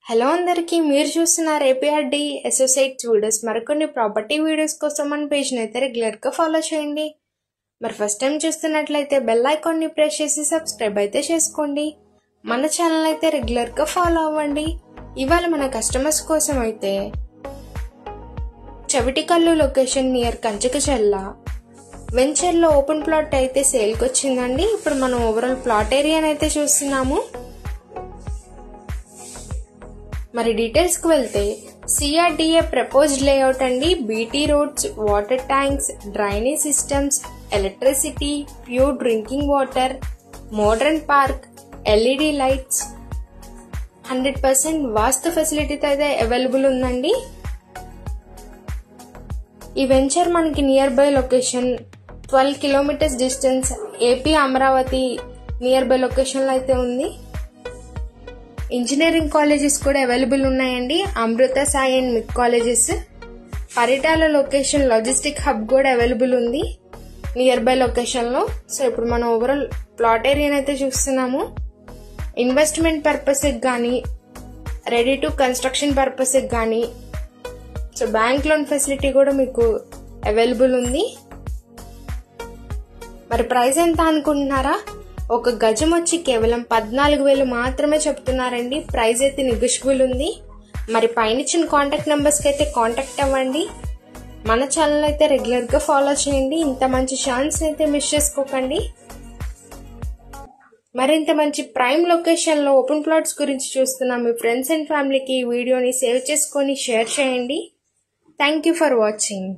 Hello అందరికీ, మీరు చూస్తున్నారు ఏపీఆర్డి అసోసియేట్స్ వీడియోస్. మరికొన్ని ప్రాపర్టీ వీడియోస్ కోసం మన పేజ్ని అయితే రెగ్యులర్గా ఫాలో చేయండి. మరి ఫస్ట్ టైం చూస్తున్నట్లయితే బెల్ ఐకాన్ని ప్రెస్ చేసి సబ్స్క్రైబ్ అయితే చేసుకోండి. మన ఛానల్ అయితే రెగ్యులర్గా ఫాలో అవ్వండి. ఇవాళ మన కస్టమర్స్ కోసం అయితే చవిటికల్లు లొకేషన్ నియర్ కంచకచల్ల వెంచర్లో ఓపెన్ ప్లాట్ అయితే సేల్కి వచ్చిందండి. ఇప్పుడు మనం ఓవరాల్ ప్లాట్ ఏరియాని అయితే చూస్తున్నాము. మరి డీటెయిల్స్కి వెళ్తే సిఆర్డిఏ ప్రపోజ్డ్ లేఅవుట్ అండి. BT roads, water tanks, drainage systems, electricity, pure drinking water, modern park, LED lights, 100% వాస్తు ఫెసిలిటీతో అయితే అవైలబుల్ ఉందండి. ఈ వెంచర్ మనకి near by location 12 kilometres distance AP Amaravati near by లొకేషన్లో అయితే ఉంది. ఇంజనీరింగ్ కాలేజెస్ కూడా అవైలబుల్ ఉన్నాయండి. అమృత సాయి అండ్ మిక్ colleges. Paritala location logistic hub కూడా అవైలబుల్ ఉంది నియర్ బై లొకేషన్లో. సో ఇప్పుడు మనం ఓవరాల్ ప్లాట్ ఏరియాని అయితే చూస్తున్నాము. ఇన్వెస్ట్మెంట్ పర్పస్కి కానీ, రెడీ టు కన్స్ట్రక్షన్ పర్పస్కి కానీ, సో బ్యాంక్ లోన్ ఫెసిలిటీ కూడా మీకు అవైలబుల్ ఉంది. మరి ప్రైస్ ఎంత అనుకుంటున్నారా? ఒక గజం వచ్చి కేవలం 14,000 మాత్రమే చెప్తున్నారండి. ప్రైస్ అయితే నెగోషియబుల్ ఉంది. మరి పైన ఇచ్చిన కాంటాక్ట్ నెంబర్స్కి అయితే కాంటాక్ట్ అవ్వండి. మన ఛానల్ అయితే రెగ్యులర్గా ఫాలో చేయండి. ఇంత మంచి ఛాన్స్ అయితే మిస్ చేసుకోకండి. మరింత మంచి ప్రైమ్ లొకేషన్లో ఓపెన్ ప్లాట్స్ గురించి చూస్తున్నాం. మీ ఫ్రెండ్స్ అండ్ ఫ్యామిలీకి ఈ వీడియోని సేవ్ చేసుకొని షేర్ చేయండి. Thank you for watching.